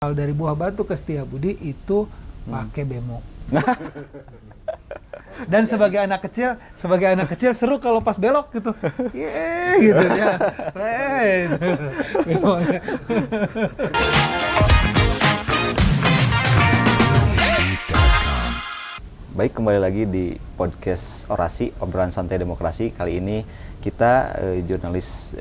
Kalau dari Buah Batu ke Setiabudi itu pakai bemo. Dan sebagai anak kecil seru kalau pas belok gitu. Yeay gitu ya. Baik, kembali lagi di podcast Orasi, obrolan santai demokrasi. Kali ini kita jurnalis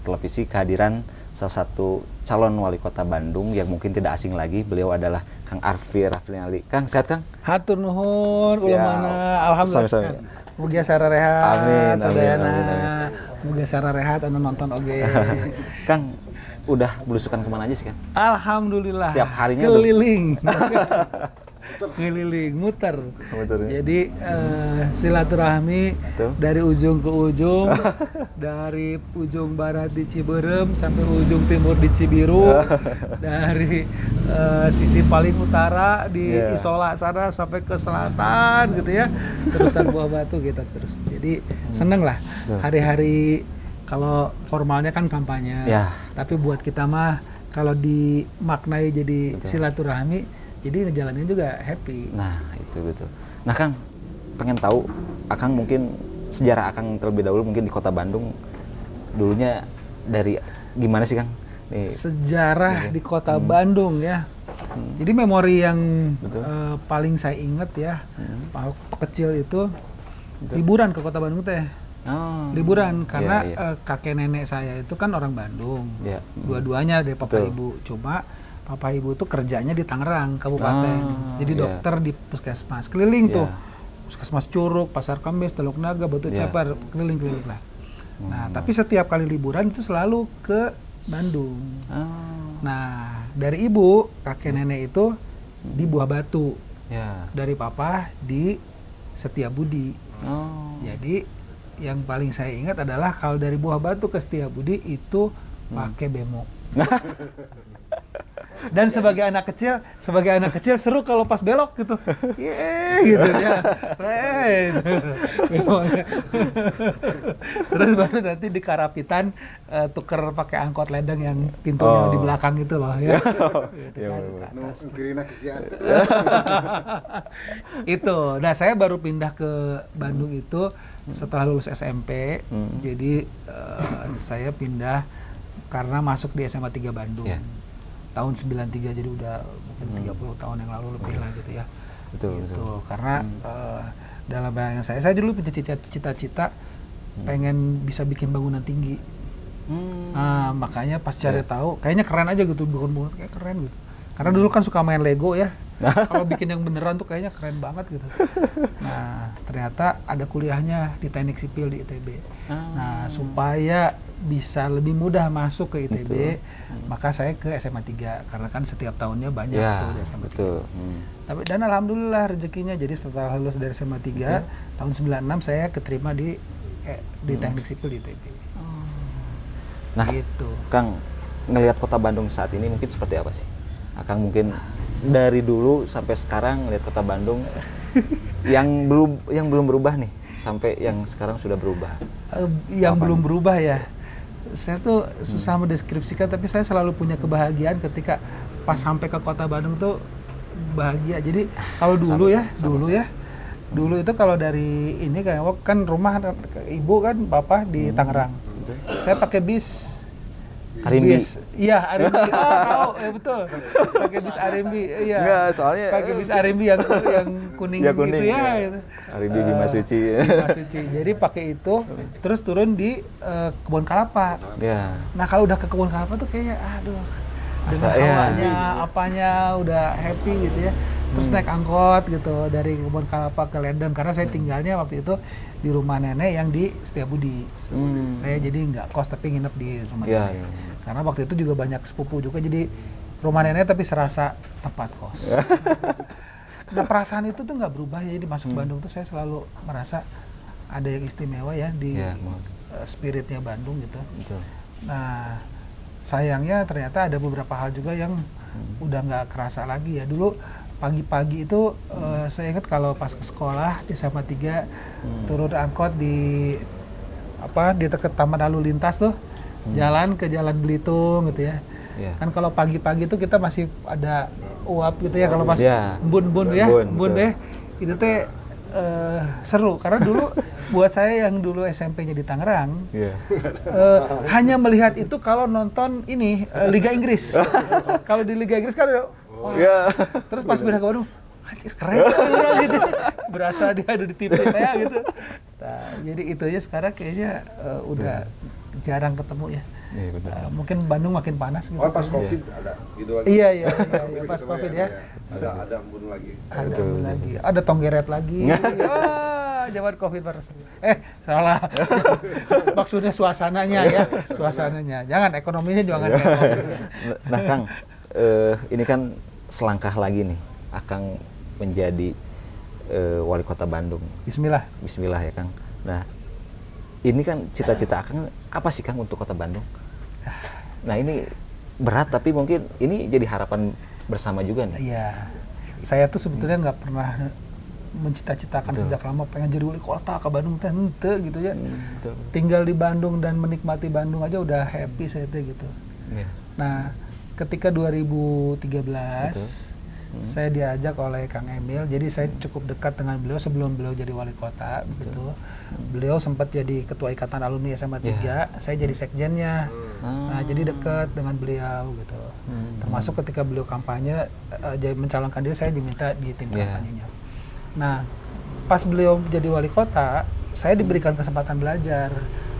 televisi kehadiran salah satu calon wali kota Bandung yang mungkin tidak asing lagi. Beliau adalah Kang Arfi Rafli. Kang, sehat Kang? Hatur nuhun, ulumana, alhamdulillah. Mugia sara rehat, amin, sadayana. Amin. Mugia sara rehat anu nonton oge. Kang, udah belusukan kemana aja sih Kang? Alhamdulillah. Setiap harinya keliling. Keliling, muter. Jadi silaturahmi dari ujung ke ujung, dari ujung barat di Ciberem sampai ujung timur di Cibiru, dari sisi paling utara di Isola sana sampai ke selatan gitu ya, terusan Buah Batu gitu terus. Jadi seneng lah hari-hari, kalau formalnya kan kampanye, tapi buat kita mah kalau dimaknai jadi silaturahmi, jadi ngejalanin juga happy. Nah, itu betul. Nah, Kang, pengen tahu Akang mungkin sejarah Akang terlebih dahulu mungkin di Kota Bandung. Dulunya dari gimana sih, Kang? Sejarah di Kota Bandung ya. Jadi memori yang paling saya ingat ya, waktu kecil itu liburan ke Kota Bandung teh. Liburan karena kakek nenek saya itu kan orang Bandung. Dua-duanya dari papa ibu. Cuma Papa Ibu tuh kerjanya di Tangerang, kabupaten. Jadi dokter di puskesmas. Keliling tuh. Puskesmas Curug, Pasar Kembes, Teluk Naga, Batu Cepar, keliling-keliling lah. Nah, tapi setiap kali liburan itu selalu ke Bandung. Nah, dari ibu, kakek nenek itu di Buah Batu. Dari papa di Setiabudi. Jadi yang paling saya ingat adalah kalau dari Buah Batu ke Setiabudi itu pakai bemo. Dan sebagai anak kecil seru kalau pas belok gitu. Yeay gitu ya. Terus baru nanti di Karapitan tuker pakai angkot ledeng yang pintunya di belakang itu loh ya. Itu. Nah, saya baru pindah ke Bandung itu setelah lulus SMP. Jadi saya pindah karena masuk di SMA 3 Bandung. Tahun 93, jadi udah mungkin 30 tahun yang lalu lebih lah gitu ya. Betul. Karena dalam bayangan saya dulu punya cita-cita pengen bisa bikin bangunan tinggi. Nah, makanya pas cari tahu, kayaknya keren aja gitu, bangun kayak keren gitu. Karena dulu kan suka main Lego ya. Kalau bikin yang beneran tuh kayaknya keren banget gitu. Nah, ternyata ada kuliahnya di Teknik Sipil di ITB. Nah, supaya bisa lebih mudah masuk ke ITB, maka saya ke SMA 3 karena kan setiap tahunnya banyak tuh di SMA 3. Tapi dan alhamdulillah rezekinya, jadi setelah lulus dari SMA 3 tahun 96 saya keterima di Teknik Sipil di ITB. Nah, gitu. Kang, ngelihat Kota Bandung saat ini mungkin seperti apa sih? Akang mungkin dari dulu sampai sekarang ngelihat Kota Bandung yang belum berubah nih sampai yang sekarang sudah berubah. Yang belum berubah ya. Saya tuh susah mendeskripsikan, tapi saya selalu punya kebahagiaan ketika pas sampai ke Kota Bandung tuh bahagia. Jadi kalau dulu itu kalau dari ini kan rumah ibu kan bapak di Tangerang. Saya pakai bis. Arimbi. Iya, Arimbi. Tahu, ya betul. Pakai bis Arimbi. Iya. Enggak, soalnya pakai bis Arimbi yang kuning gitu ya gitu. Arimbi Bima Suci. Jadi pakai itu terus turun di Kebun Kelapa. Nah, kalau udah ke Kebun Kelapa tuh kayaknya dengan hawanya, apanya udah happy gitu ya. Terus naik angkot gitu dari Kebun Kelapa ke Ledeng, karena saya tinggalnya waktu itu di rumah nenek yang di Setiabudi. Saya jadi nggak kos tapi nginep di rumah nenek. Karena waktu itu juga banyak sepupu juga, jadi rumah nenek tapi serasa tempat kos. Nah, perasaan itu tuh nggak berubah ya. Jadi masuk Bandung tuh saya selalu merasa ada yang istimewa ya di spiritnya Bandung gitu. Nah, sayangnya ternyata ada beberapa hal juga yang udah nggak kerasa lagi ya. Dulu pagi-pagi itu saya ingat kalau pas ke sekolah di SMA 3 turun angkot di dekat Taman Lalu Lintas tuh, jalan ke Jalan Belitung gitu ya. Kan kalau pagi-pagi itu kita masih ada uap gitu ya, kalau pas embun-embun itu teh seru karena dulu buat saya yang dulu SMP-nya di Tangerang hanya melihat itu kalau nonton ini Liga Inggris. Kalau di Liga Inggris kan terus pas pindah ke Bandung, anjir keren gitu. Berasa dia ada di TV saya gitu. Nah, jadi itu aja sekarang kayaknya udah jarang ketemu ya. Mungkin Bandung makin panas gitu. Oh, pas Covid ada gitu lagi. Iya, pas Covid ya. Ada embun lagi. Ada embun lagi. Ada Tonggeret lagi. Zaman Covid baru. Salah. Maksudnya suasananya ya, suasananya. Jangan ekonominya jangan kayak Covid. Nah, Kang, ini kan selangkah lagi nih akan menjadi wali kota Bandung. Bismillah ya, Kang. Nah, ini kan cita-cita Akang apa sih, Kang, untuk kota Bandung? Nah, ini berat tapi mungkin ini jadi harapan bersama juga nih. Iya. Saya tuh sebetulnya nggak pernah mencita-citakan sejak lama pengen jadi wali kota ke Bandung teh henteu gitu ya. Tinggal di Bandung dan menikmati Bandung aja udah happy saya teh gitu. Nah, ketika 2013 saya diajak oleh Kang Emil, jadi saya cukup dekat dengan beliau sebelum beliau jadi wali kota begitu. Beliau sempat jadi ketua ikatan alumni SMA 3, saya jadi sekjennya. Nah, jadi dekat dengan beliau gitu. Termasuk ketika beliau kampanye mencalonkan diri, saya diminta di tim kampanyenya. Nah, pas beliau jadi wali kota, saya diberikan kesempatan belajar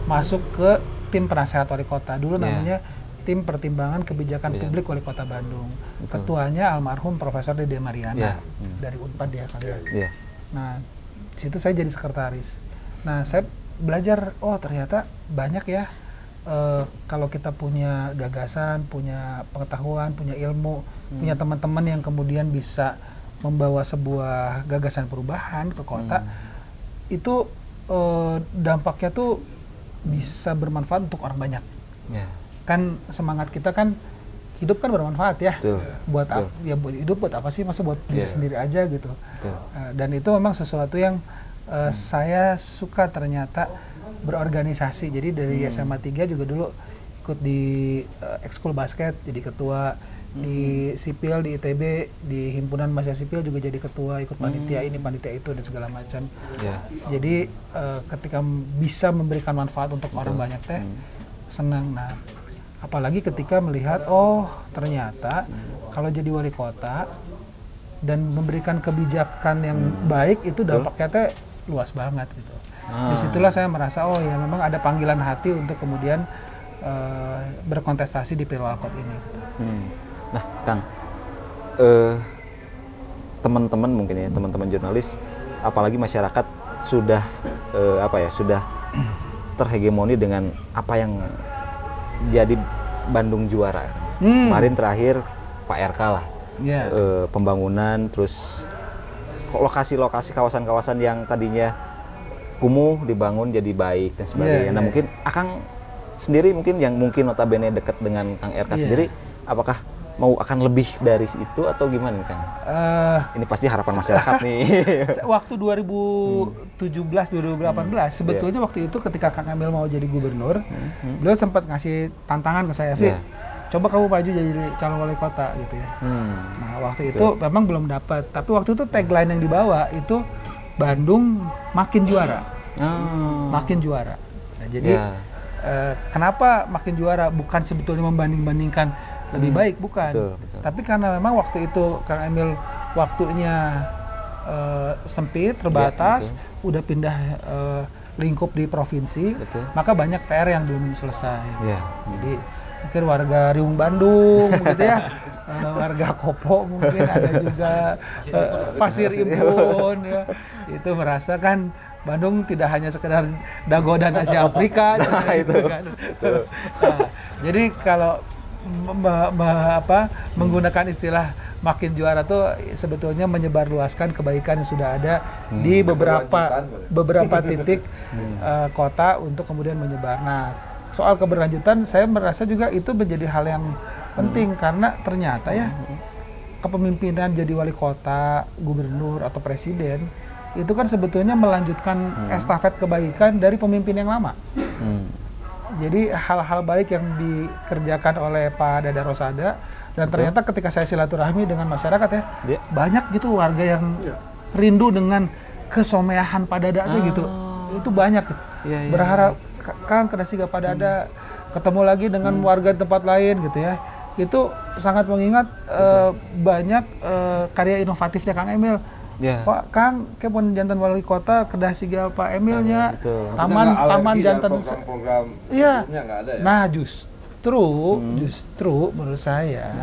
masuk ke tim penasehat wali kota. Dulu namanya Tim Pertimbangan Kebijakan Publik Wali Kota Bandung. Ketuanya almarhum Profesor Dede Mariana dari Unpad dia kan. Nah, di situ saya jadi sekretaris. Nah, saya belajar, oh ternyata banyak ya kalau kita punya gagasan, punya pengetahuan, punya ilmu, punya teman-teman yang kemudian bisa membawa sebuah gagasan perubahan ke kota, itu dampaknya tuh bisa bermanfaat untuk orang banyak. Kan semangat kita kan hidup kan bermanfaat ya. Buat buat hidup buat apa sih, masa buat diri sendiri aja gitu. Dan itu memang sesuatu yang saya suka ternyata berorganisasi. Jadi dari SMA 3 juga dulu ikut di ekskul basket jadi ketua, di sipil di ITB di himpunan mahasiswa sipil juga jadi ketua, ikut panitia ini panitia itu dan segala macam. Jadi ketika bisa memberikan manfaat untuk orang banyak teh senang. Nah, apalagi ketika melihat oh ternyata kalau jadi wali kota dan memberikan kebijakan yang baik itu dampaknya teh luas banget gitu. Disitulah saya merasa oh ya memang ada panggilan hati untuk kemudian berkontestasi di Pilwalkot ini. Nah, Kang, teman-teman mungkin ya, teman-teman jurnalis, apalagi masyarakat sudah sudah terhegemoni dengan apa yang jadi Bandung juara. Kemarin terakhir Pak RK lah, pembangunan, terus lokasi-lokasi kawasan-kawasan yang tadinya kumuh dibangun jadi baik dan sebagainya. Nah, mungkin Akang sendiri mungkin yang mungkin notabene dekat dengan Kang RK sendiri, apakah mau akan lebih dari itu atau gimana, Kang? Ini pasti harapan masyarakat nih. Waktu 2017-2018 sebetulnya waktu itu ketika Kang Emil mau jadi gubernur, beliau sempat ngasih tantangan ke saya, Fit, coba kamu maju jadi calon wali kota gitu ya. Nah, waktu itu memang belum dapat, tapi waktu itu tagline yang dibawa itu Bandung makin juara. Makin juara. Nah, jadi kenapa makin juara? Bukan sebetulnya membanding-bandingkan lebih baik, bukan. Betul. Tapi karena memang waktu itu Kang Emil waktunya sempit, terbatas, udah pindah lingkup di provinsi, maka banyak PR yang belum selesai. Jadi mungkin warga Riung Bandung gitu ya, warga Kopo mungkin ada juga Pasir Impun ya, itu merasakan Bandung tidak hanya sekedar Dago dan Asia Afrika gitu kan. Nah, jadi kalau menggunakan istilah makin juara tuh sebetulnya menyebarluaskan kebaikan yang sudah ada di beberapa titik kota untuk kemudian menyebar. Nah, soal keberlanjutan saya merasa juga itu menjadi hal yang penting karena ternyata ya kepemimpinan jadi wali kota, gubernur atau presiden itu kan sebetulnya melanjutkan estafet kebaikan dari pemimpin yang lama. Jadi hal-hal baik yang dikerjakan oleh Pak Dada Rosada, dan ternyata ketika saya silaturahmi dengan masyarakat ya, banyak gitu warga yang rindu dengan kesomeahan Pak Dada gitu. Itu banyak gitu. Berharap Kang kedasiga Pak Dada ketemu lagi dengan warga tempat lain gitu ya. Itu sangat mengingat banyak karya inovatifnya Kang Emil. Pak Kang, kepon jantan wali kota kedah siga Pak Emilnya, taman jantan. Program sebelumnya nggak ada ya. Nah justru menurut saya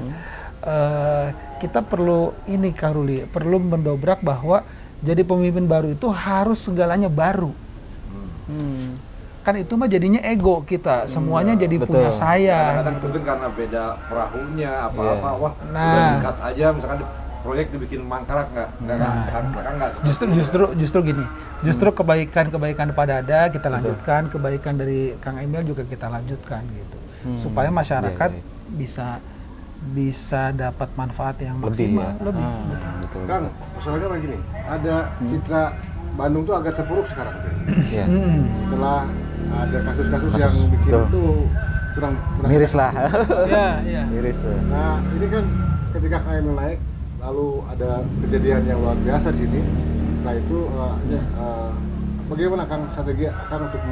kita perlu ini Kang Ruli, perlu mendobrak bahwa jadi pemimpin baru itu harus segalanya baru. Kan itu mah jadinya ego kita, semuanya jadi punya saya. Kadang-kadang mungkin karena beda perahunya apa-apa, wah udah dekat aja misalkan proyek dibikin mangkrak nggak justru gini, kebaikan Pak Dada kita lanjutkan, kebaikan dari Kang Emil juga kita lanjutkan gitu, supaya masyarakat bisa dapat manfaat yang maksimal lebih. Betul. Kang, masalahnya lagi nih, ada citra Bandung tuh agak terpuruk sekarang tuh. Setelah ada kasus-kasus yang bikin tuh kurang miris lah. Miris. Nah, ini kan ketika Kang Emil naik, lalu ada kejadian yang luar biasa di sini. Setelah itu, bagaimana Kang strategi Kang untuk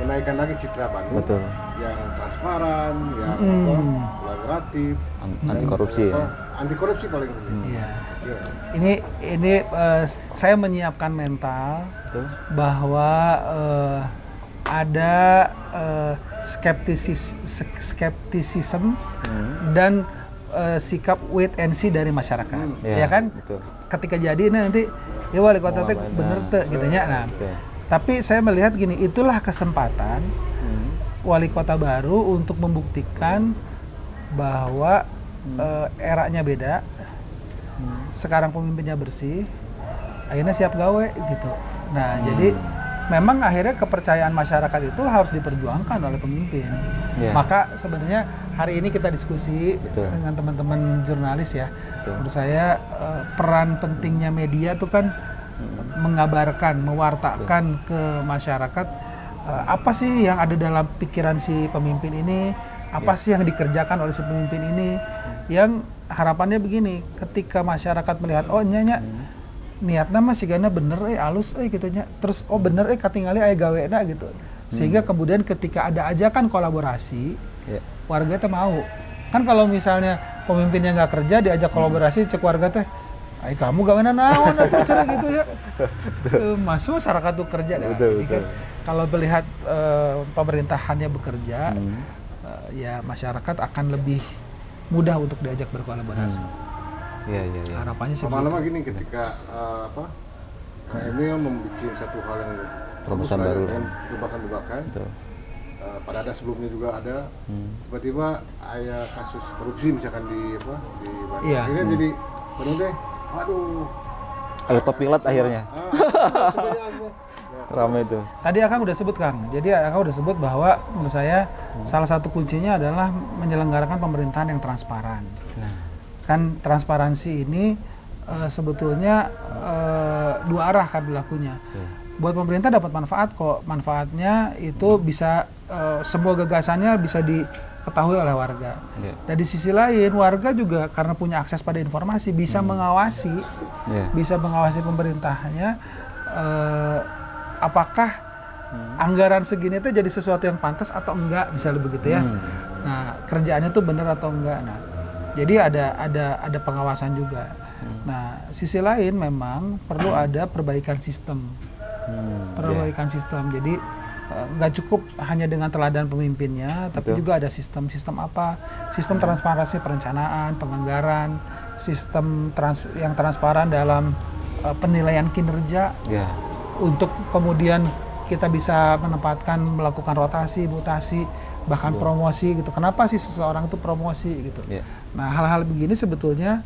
menaikkan lagi citra Bandung yang transparan, yang kolaboratif, anti korupsi ya. Anti korupsi paling penting. Ini saya menyiapkan mental bahwa ada skeptisisme dan sikap wait and see dari masyarakat, ya kan? Betul. Ketika jadi ini nanti ya wali kota teh bener teh gitunya. Nah, tapi saya melihat gini, itulah kesempatan wali kota baru untuk membuktikan bahwa eranya beda. Sekarang pemimpinnya bersih, akhirnya siap gawe gitu. Nah, jadi memang akhirnya kepercayaan masyarakat itu harus diperjuangkan oleh pemimpin. Maka sebenarnya hari ini kita diskusi dengan teman-teman jurnalis ya. Menurut saya peran pentingnya media itu kan mengabarkan, mewartakan ke masyarakat apa sih yang ada dalam pikiran si pemimpin ini, apa sih yang dikerjakan oleh si pemimpin ini, yang harapannya begini, ketika masyarakat melihat oh nyanya niatnya mah sigana bener alus gitu nya, terus oh bener katingali aya gawena gitu, sehingga kemudian ketika ada ajakan kolaborasi warga teh mau. Kan kalau misalnya pemimpinnya nggak kerja diajak kolaborasi cek warga teh kamu gawena naon atuh cara gitu ya. Masuk masyarakat tuh kerja dah. Kan, kalau melihat pemerintahannya bekerja ya masyarakat akan lebih mudah untuk diajak berkolaborasi. Harapannya sih. Lama-lama gini ketika Kang Emil membuat satu hal yang terobosan baru, jebakan-jebakan. Pada ada sebelumnya juga ada. Tiba-tiba ada kasus korupsi misalkan di Bandung. Akhirnya jadi Bandung deh. Waduh. Autopilot akhirnya. Ramai itu. Tadi Akang udah sebut Kang. Jadi Akang udah sebut bahwa menurut saya salah satu kuncinya adalah menyelenggarakan pemerintahan yang transparan. Kan transparansi ini sebetulnya dua arah kan berlakunya. Buat pemerintah dapat manfaat kok. Manfaatnya itu bisa semua gagasannya bisa diketahui oleh warga. Dan di sisi lain warga juga karena punya akses pada informasi bisa mengawasi, bisa mengawasi pemerintahnya. Apakah anggaran segini itu jadi sesuatu yang pantas atau enggak, misalnya begitu ya. Nah, kerjaannya tuh benar atau enggak. Nah, jadi ada pengawasan juga. Nah, sisi lain memang perlu ada perbaikan sistem. Perbaikan sistem. Jadi nggak cukup hanya dengan teladan pemimpinnya, tapi juga ada sistem apa? Sistem transparansi perencanaan, penganggaran, sistem yang transparan dalam penilaian kinerja. Untuk kemudian kita bisa menempatkan, melakukan rotasi, mutasi, bahkan promosi gitu. Kenapa sih seseorang itu promosi gitu? Nah, hal-hal begini sebetulnya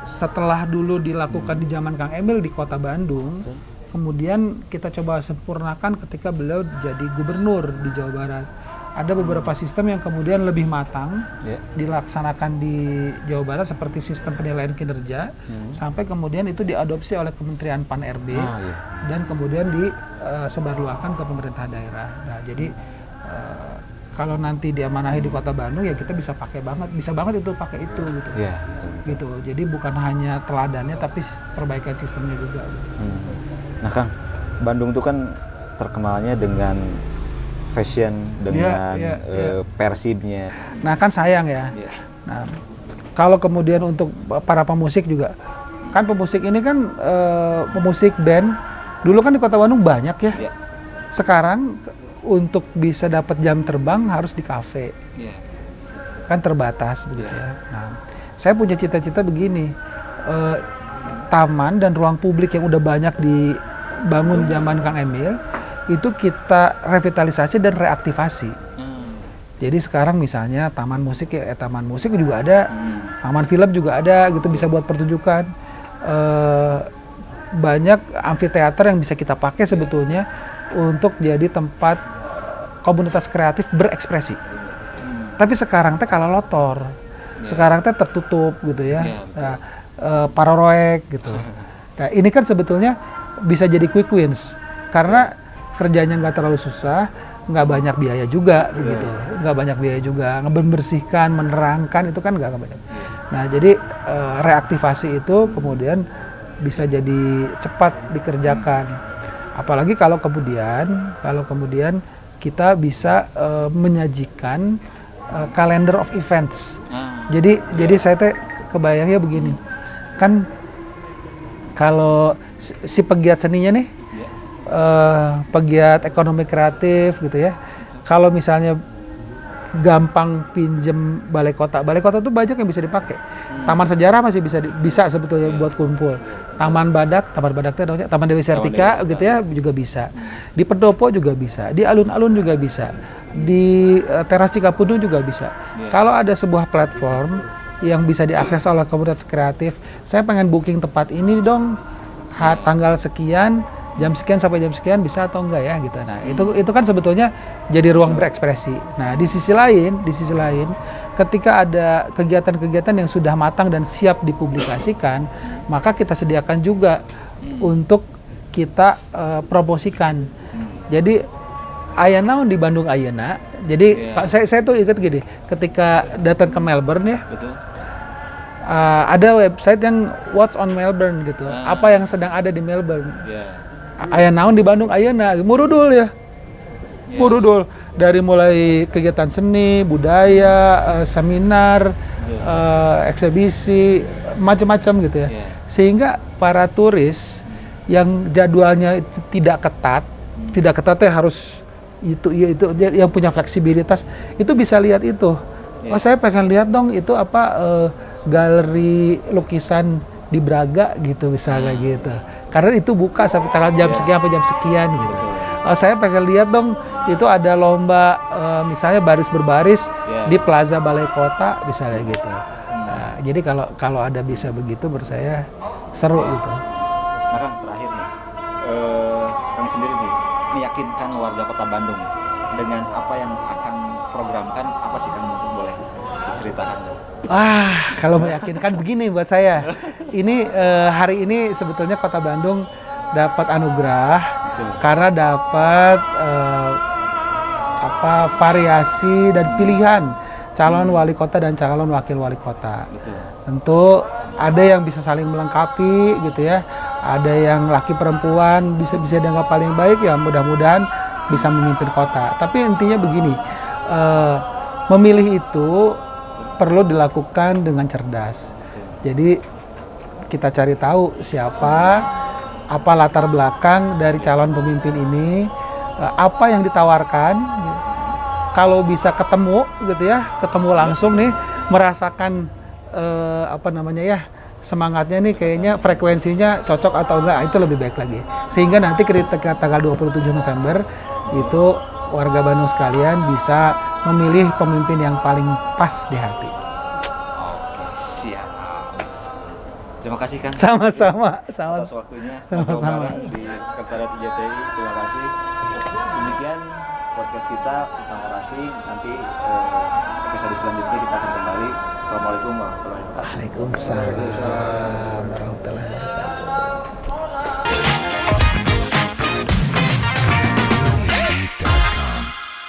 setelah dulu dilakukan di zaman Kang Emil di Kota Bandung, kemudian kita coba sempurnakan ketika beliau jadi gubernur di Jawa Barat. Ada beberapa sistem yang kemudian lebih matang dilaksanakan di Jawa Barat, seperti sistem penilaian kinerja, sampai kemudian itu diadopsi oleh Kementerian Pan-RB dan kemudian sebarluaskan ke pemerintah daerah. Nah, jadi kalau nanti diamanahi di Kota Bandung ya kita bisa banget itu pakai itu gitu. Iya, Gitu. Jadi bukan hanya teladannya tapi perbaikan sistemnya juga. Nah, Kang, Bandung itu kan terkenalnya dengan fashion, dengan persibnya. Nah, kan sayang ya. Nah, kalau kemudian untuk para pemusik juga, kan pemusik ini kan pemusik band dulu kan di Kota Bandung banyak ya. Sekarang untuk bisa dapat jam terbang harus di kafe, kan terbatas begitu ya. Nah, saya punya cita-cita begini, taman dan ruang publik yang udah banyak dibangun zaman Kang Emil itu kita revitalisasi dan reaktivasi. Jadi sekarang misalnya taman musik juga ada, taman film juga ada, gitu bisa buat pertunjukan. Banyak amfiteater yang bisa kita pakai sebetulnya untuk jadi tempat komunitas kreatif berekspresi. Tapi sekarang teh kalau lotor, sekarang teh tertutup gitu ya, paroroek gitu. Nah, ini kan sebetulnya bisa jadi quick wins karena kerjanya nggak terlalu susah, nggak banyak biaya juga begitu, nggak banyak biaya juga, membersihkan, menerangkan itu kan nggak banyak. Nah, jadi reaktivasi itu kemudian bisa jadi cepat dikerjakan. Apalagi kalau kemudian kita bisa menyajikan calendar of events. Jadi saya teh kebayangnya begini, kan kalau si pegiat seninya nih, pegiat ekonomi kreatif gitu ya, kalau misalnya gampang pinjem balai kota tuh banyak yang bisa dipakai. Taman sejarah masih bisa sebetulnya buat kumpul. Taman Badak itu namanya, Taman Dewi Sartika gitu ya juga bisa. Di Pendopo juga bisa, di alun-alun juga bisa, di teras Cikapundung juga bisa. Kalau ada sebuah platform yang bisa diakses oleh komunitas kreatif, saya pengen booking tempat ini dong, tanggal sekian, jam sekian sampai jam sekian bisa atau enggak ya gitu. Nah, itu kan sebetulnya jadi ruang berekspresi. Nah, di sisi lain ketika ada kegiatan-kegiatan yang sudah matang dan siap dipublikasikan, maka kita sediakan juga untuk kita promosikan. Jadi aya naon di Bandung ayeuna. Jadi saya tuh ingat gini, ketika datang ke Melbourne ya. Ada website yang What's on Melbourne gitu. Apa yang sedang ada di Melbourne. Aya naon di Bandung ayeuna, murudul ya. Murudul dari mulai kegiatan seni, budaya, seminar, eksibisi, macam-macam gitu ya. Sehingga para turis yang jadwalnya itu tidak ketat ya harus itu yang punya fleksibilitas itu bisa lihat itu. Oh, saya pengen lihat dong itu apa galeri lukisan di Braga gitu misalnya gitu. Karena itu buka sampai tanggal jam sekian sampai jam sekian gitu. Saya pengen lihat dong itu ada lomba misalnya baris berbaris di Plaza Balai Kota misalnya gitu. Nah, jadi kalau ada bisa begitu menurut saya seru gitu. Nah, Kang, terakhir nih, kami sendiri nih meyakinkan warga Kota Bandung dengan apa yang akan programkan, apa sih Kang mungkin boleh diceritakan? Kalau meyakinkan begini buat saya. Ini hari ini sebetulnya Kota Bandung dapat anugerah karena dapat variasi dan pilihan calon wali kota dan calon wakil wali kota. Tentu ada yang bisa saling melengkapi gitu ya. Ada yang laki perempuan bisa dianggap paling baik ya, mudah-mudahan bisa memimpin kota. Tapi intinya begini, memilih itu perlu dilakukan dengan cerdas. Jadi kita cari tahu siapa, apa latar belakang dari calon pemimpin ini, apa yang ditawarkan. Kalau bisa ketemu gitu ya, ketemu langsung nih, merasakan semangatnya nih, kayaknya frekuensinya cocok atau enggak, itu lebih baik lagi. Sehingga nanti ketika tanggal 27 November itu warga Bandung sekalian bisa memilih pemimpin yang paling pas di hati. Oke, siap. Terima kasih Kang. Sama-sama. Atas waktunya. Sama-sama. Di Sekretariat IJTI. Terima kasih. Demikian podcast kita tentang orasi. Nanti episode selanjutnya kita akan kembali. Assalamualaikum warahmatullahi wabarakatuh. Waalaikumsalam warahmatullahi wabarakatuh.